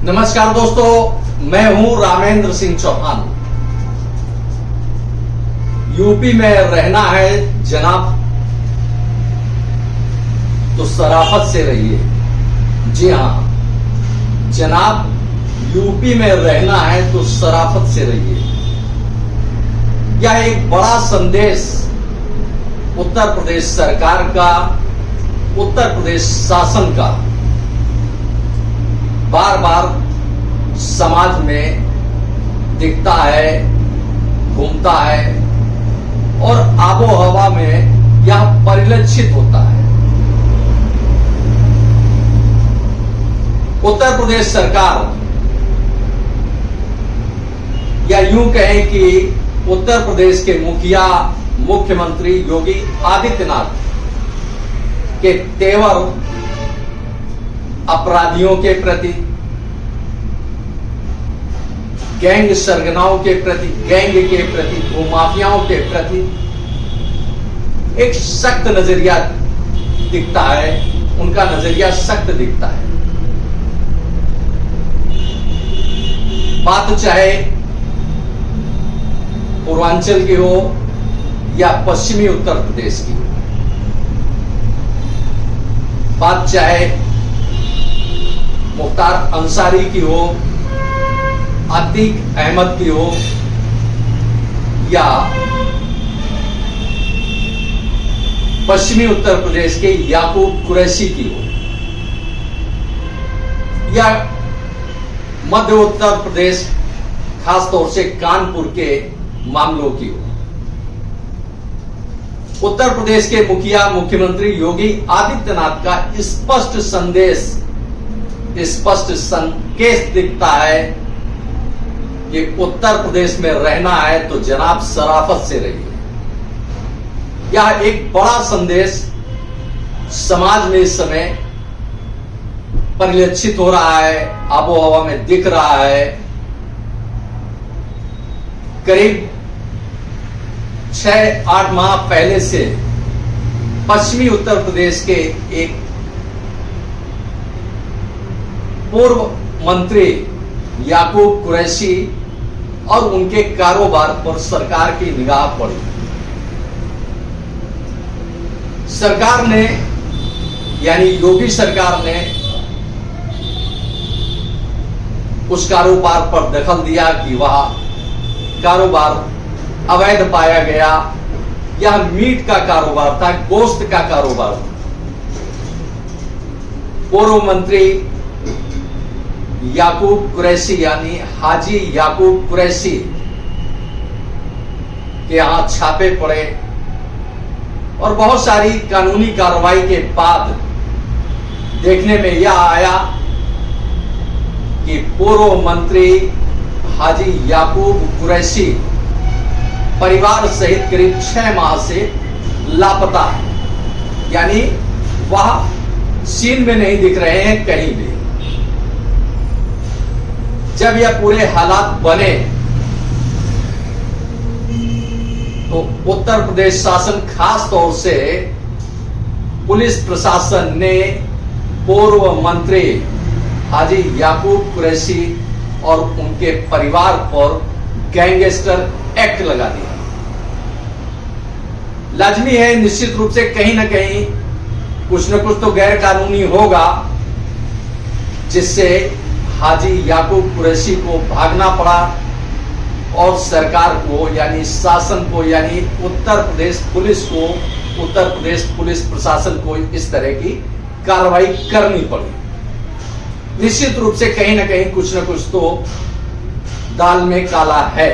नमस्कार दोस्तों, मैं हूं रामेंद्र सिंह चौहान। यूपी में रहना है जनाब तो शराफत से रहिए। जी हां जनाब, यूपी में रहना है तो शराफत से रहिए। यह एक बड़ा संदेश उत्तर प्रदेश सरकार का, उत्तर प्रदेश शासन का बार बार समाज में दिखता है, घूमता है और आबो हवा में यह परिलक्षित होता है। उत्तर प्रदेश सरकार, या यूं कहें कि उत्तर प्रदेश के मुखिया मुख्यमंत्री योगी आदित्यनाथ के तेवर अपराधियों के प्रति, गैंग सरगनाओं के प्रति, गैंग के प्रति, भूमाफियाओं के प्रति एक सख्त नजरिया दिखता है। उनका नजरिया सख्त दिखता है। बात चाहे पूर्वांचल की हो या पश्चिमी उत्तर प्रदेश की, बात चाहे मुख्तार अंसारी की हो, अतीक अहमद की हो या पश्चिमी उत्तर प्रदेश के याकूब कुरैशी की हो या मध्य उत्तर प्रदेश खासतौर से कानपुर के मामलों की हो, उत्तर प्रदेश के मुखिया मुख्यमंत्री योगी आदित्यनाथ का स्पष्ट संदेश, स्पष्ट संकेत दिखता है कि उत्तर प्रदेश में रहना है तो जनाब शराफत से रहिए। यह एक बड़ा संदेश समाज में इस समय परिलक्षित हो रहा है, आबो हवा में दिख रहा है। करीब 6-8 माह पहले से पश्चिमी उत्तर प्रदेश के एक पूर्व मंत्री याकूब कुरैशी और उनके कारोबार पर सरकार की निगाह पड़ी। सरकार ने, यानी योगी सरकार ने उस कारोबार पर दखल दिया कि वह कारोबार अवैध पाया गया। यह मीट का कारोबार था, गोश्त का कारोबार था। पूर्व मंत्री याकूब कुरैशी यानी हाजी याकूब कुरैशी के यहां छापे पड़े और बहुत सारी कानूनी कार्रवाई के बाद देखने में यह आया कि पूर्व मंत्री हाजी याकूब कुरैशी परिवार सहित करीब 6 माह से लापता है, यानी वह सीन में नहीं दिख रहे हैं कहीं भी। जब यह पूरे हालात बने तो उत्तर प्रदेश शासन, खास तौर से पुलिस प्रशासन ने पूर्व मंत्री हाजी याकूब कुरैशी और उनके परिवार पर गैंगस्टर एक्ट लगा दिया। लाजमी है, निश्चित रूप से कहीं ना कहीं कुछ न कुछ तो गैर कानूनी होगा जिससे हाजी याकूब कुरैशी को भागना पड़ा और सरकार को, यानी शासन को, यानी उत्तर प्रदेश पुलिस को, उत्तर प्रदेश पुलिस प्रशासन को इस तरह की कार्रवाई करनी पड़ी। निश्चित रूप से कहीं ना कहीं कुछ न कुछ तो दाल में काला है।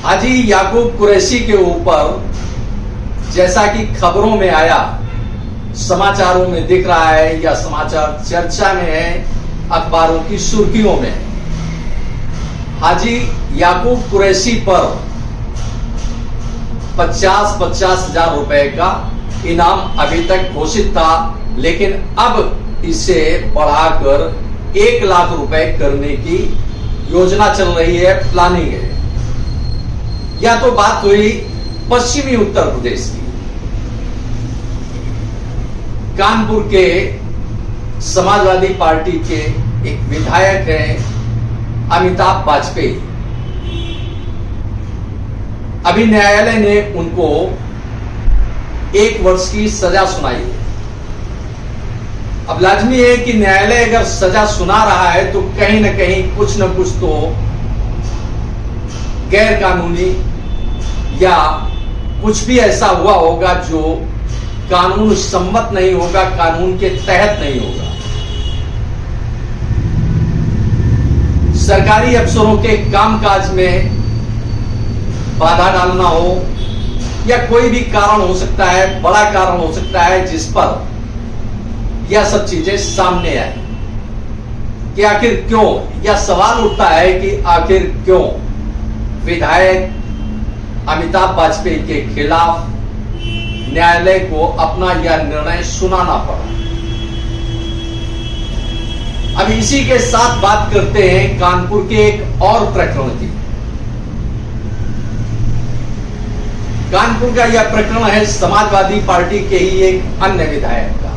हाजी याकूब कुरैशी के ऊपर, जैसा कि खबरों में आया, समाचारों में दिख रहा है या समाचार चर्चा में है, अखबारों की सुर्खियों में, हाजी याकूब कुरैशी पर 50-50 हजार रुपए का इनाम अभी तक घोषित था, लेकिन अब इसे बढ़ाकर 1 लाख रुपए करने की योजना चल रही है, प्लानिंग है। यह तो बात हुई पश्चिमी उत्तर प्रदेश की। कानपुर के समाजवादी पार्टी के एक विधायक हैं अमिताभ वाजपेयी। अभी न्यायालय ने उनको 1 वर्ष की सजा सुनाई है। अब लाजमी है कि न्यायालय अगर सजा सुना रहा है तो कहीं ना कहीं कुछ न कुछ तो गैर कानूनी या कुछ भी ऐसा हुआ होगा जो कानून सम्मत नहीं होगा, कानून के तहत नहीं होगा। सरकारी अफसरों के कामकाज में बाधा डालना हो या कोई भी कारण हो सकता है, बड़ा कारण हो सकता है जिस पर यह सब चीजें सामने आए कि आखिर क्यों, यह सवाल उठता है कि आखिर क्यों विधायक अमिताभ वाजपेयी के खिलाफ न्यायालय को अपना यह निर्णय सुनाना पड़ा। अब इसी के साथ बात करते हैं कानपुर के एक और प्रकरण की। कानपुर का यह प्रकरण है समाजवादी पार्टी के ही एक अन्य विधायक का।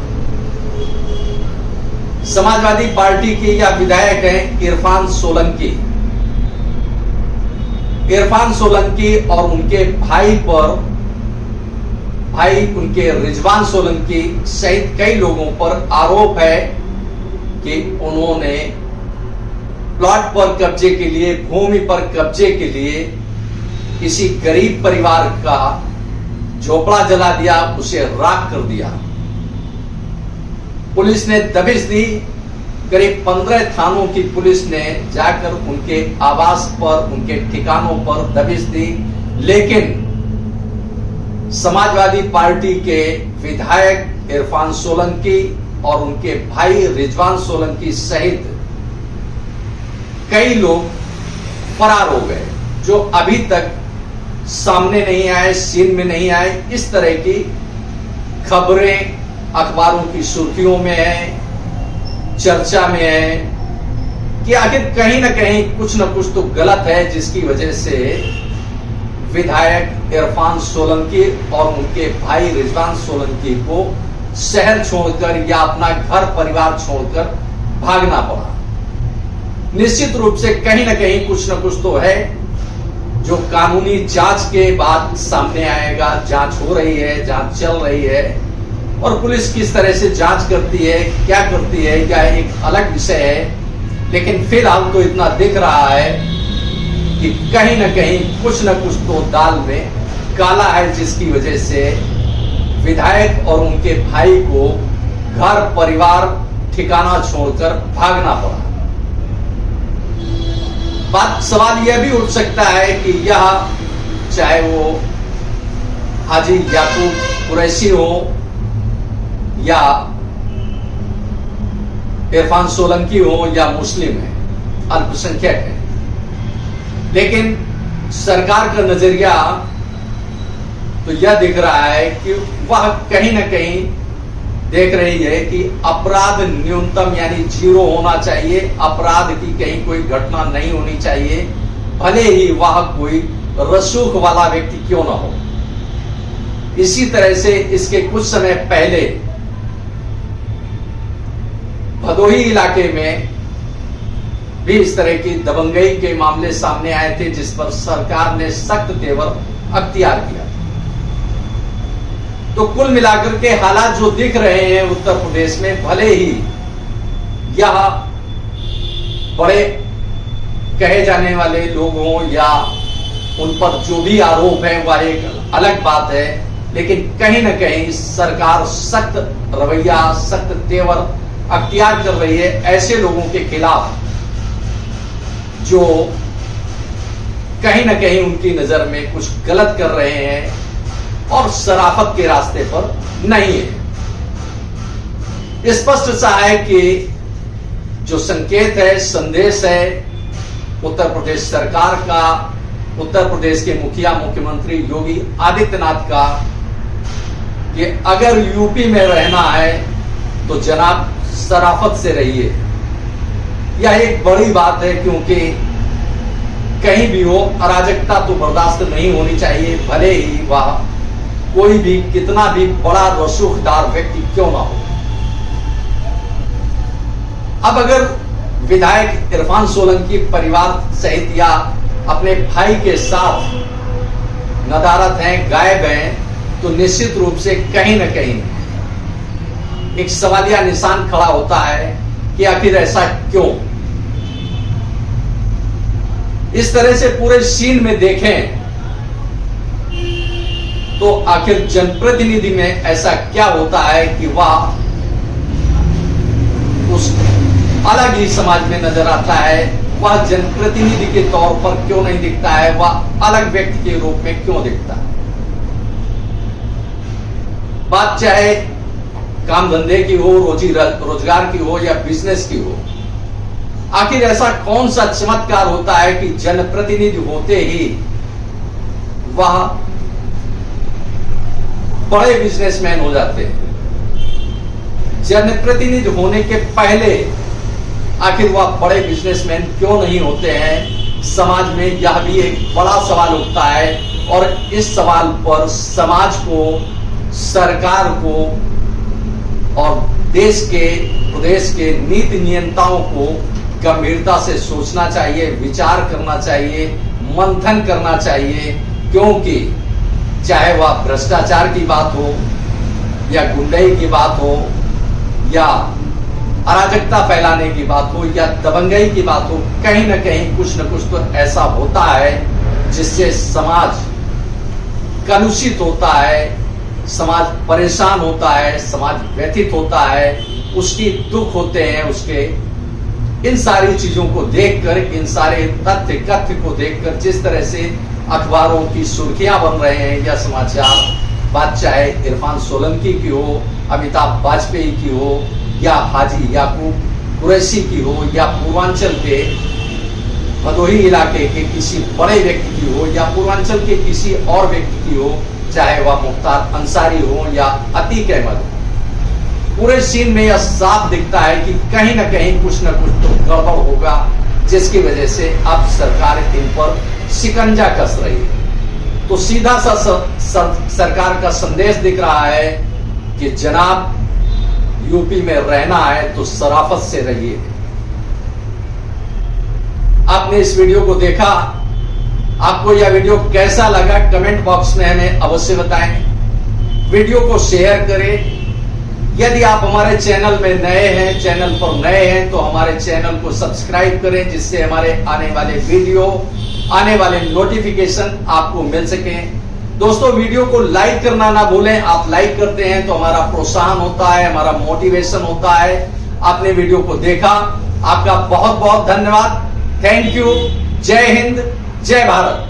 समाजवादी पार्टी के यह विधायक हैं इरफान सोलंकी। इरफान सोलंकी और उनके भाई उनके रिजवान सोलंकी सहित कई लोगों पर आरोप है कि उन्होंने प्लॉट पर कब्जे के लिए, भूमि पर कब्जे के लिए किसी गरीब परिवार का झोपड़ा जला दिया, उसे राख कर दिया। पुलिस ने दबिश दी। करीब 15 थानों की पुलिस ने जाकर उनके आवास पर, उनके ठिकानों पर दबिश दी, लेकिन समाजवादी पार्टी के विधायक इरफान सोलंकी और उनके भाई रिजवान सोलंकी सहित कई लोग फरार हो गए, जो अभी तक सामने नहीं आए, सीन में नहीं आए। इस तरह की खबरें अखबारों की सुर्खियों में है, चर्चा में है कि आखिर कहीं ना कहीं कुछ ना कुछ तो गलत है, जिसकी वजह से विधायक इरफान सोलंकी और उनके भाई रिजवान सोलंकी को शहर छोड़कर या अपना घर परिवार छोड़कर भागना पड़ा। निश्चित रूप से कहीं ना कहीं कुछ ना कुछ तो है जो कानूनी जांच के बाद सामने आएगा। जांच हो रही है, जांच चल रही है, और पुलिस किस तरह से जांच करती है, क्या करती है, क्या एक अलग विषय है। लेकिन फिलहाल तो इतना दिख रहा है कि कहीं ना कहीं कुछ ना कुछ तो दाल में काला है, जिसकी वजह से विधायक और उनके भाई को घर परिवार ठिकाना छोड़कर भागना पड़ा। सवाल यह भी उठ सकता है कि यह चाहे वो हाजी याकूब कुरैशी हो या इरफान सोलंकी हो या मुस्लिम है, अल्पसंख्यक है, लेकिन सरकार का नजरिया तो यह दिख रहा है कि वह कहीं ना कहीं देख रही है कि अपराध न्यूनतम यानी 0 होना चाहिए। अपराध की कहीं कोई घटना नहीं होनी चाहिए, भले ही वह कोई रसूख वाला व्यक्ति क्यों ना हो। इसी तरह से इसके कुछ समय पहले भदोही इलाके में भी इस तरह की दबंगई के मामले सामने आए थे, जिस पर सरकार ने सख्त तेवर अख्तियार किया। तो कुल मिलाकर के हालात जो दिख रहे हैं उत्तर प्रदेश में, भले ही यह बड़े कहे जाने वाले लोग हों या उन पर जो भी आरोप है वह एक अलग बात है, लेकिन कहीं ना कहीं सरकार सख्त रवैया, सख्त तेवर अख्तियार कर रही है ऐसे लोगों के खिलाफ जो कहीं ना कहीं उनकी नजर में कुछ गलत कर रहे हैं और शराफत के रास्ते पर नहीं है। स्पष्ट सा है कि जो संकेत है, संदेश है उत्तर प्रदेश सरकार का, उत्तर प्रदेश के मुख्यमंत्री योगी आदित्यनाथ का, कि अगर यूपी में रहना है तो जनाब शराफत से रहिए। यह एक बड़ी बात है, क्योंकि कहीं भी हो अराजकता तो बर्दाश्त नहीं होनी चाहिए, भले ही वह कोई भी कितना भी बड़ा रसूखदार व्यक्ति क्यों ना हो। अब अगर विधायक इरफान सोलंकी परिवार सहित या अपने भाई के साथ नदारद हैं, गायब हैं, तो निश्चित रूप से कहीं न कहीं एक सवालिया निशान खड़ा होता है कि आखिर ऐसा क्यों। इस तरह से पूरे सीन में देखें तो आखिर जनप्रतिनिधि में ऐसा क्या होता है कि वह उस अलग ही समाज में नजर आता है, वह जनप्रतिनिधि के तौर पर क्यों नहीं दिखता है, वह अलग व्यक्ति के रूप में क्यों दिखता है। बात चाहे काम धंधे की हो, रोजगार की हो या बिजनेस की हो, आखिर ऐसा कौन सा चमत्कार होता है कि जनप्रतिनिधि होते ही वह बड़े बिजनेसमैन हो जाते हैं। जनप्रतिनिधि होने के पहले आखिर वह बड़े बिजनेसमैन क्यों नहीं होते हैं, समाज में यह भी एक बड़ा सवाल उठता है। और इस सवाल पर समाज को, सरकार को और देश के, प्रदेश के नीति नियंताओं को गंभीरता से सोचना चाहिए, विचार करना चाहिए, मंथन करना चाहिए। क्योंकि चाहे वह भ्रष्टाचार की बात हो या गुंडई की बात हो या अराजकता फैलाने की बात हो या दबंगई की बात हो, कहीं ना कहीं कुछ न कुछ तो ऐसा होता है जिससे समाज कलुषित होता है, समाज परेशान होता है, समाज व्यथित होता है, उसकी दुख होते हैं उसके। इन सारी चीजों को देखकर, इन सारे तथ्य कथ्य को देखकर जिस तरह से अखबारों की सुर्खियां बन रहे हैं या समाचार, बात चाहे इरफान सोलंकी की हो, अमिताभ वाजपेयी की हो या हाजी याकूब कुरैशी की हो या पूर्वांचल के भदोही इलाके के किसी बड़े व्यक्ति की हो या पूर्वांचल के किसी और व्यक्ति की हो, चाहे वह मुख्तार अंसारी हो या अतीक अहमद हो, पूरे सीन में यह साफ दिखता है कि कहीं ना कहीं कुछ न कुछ तो गड़बड़ होगा, जिसकी वजह से अब सरकार इन पर शिकंजा कस रही है। तो सीधा सा सरकार का संदेश दिख रहा है कि जनाब, यूपी में रहना है तो शराफत से रहिए। आपने इस वीडियो को देखा, आपको यह वीडियो कैसा लगा कमेंट बॉक्स में हमें अवश्य बताएं। वीडियो को शेयर करें। यदि आप हमारे चैनल में नए हैं, चैनल पर नए हैं, तो हमारे चैनल को सब्सक्राइब करें, जिससे हमारे आने वाले वीडियो, आने वाले नोटिफिकेशन आपको मिल सके। दोस्तों, वीडियो को लाइक करना ना भूलें। आप लाइक करते हैं तो हमारा प्रोत्साहन होता है, हमारा मोटिवेशन होता है। आपने वीडियो को देखा, आपका बहुत बहुत धन्यवाद। Thank you. जय हिंद, जय भारत।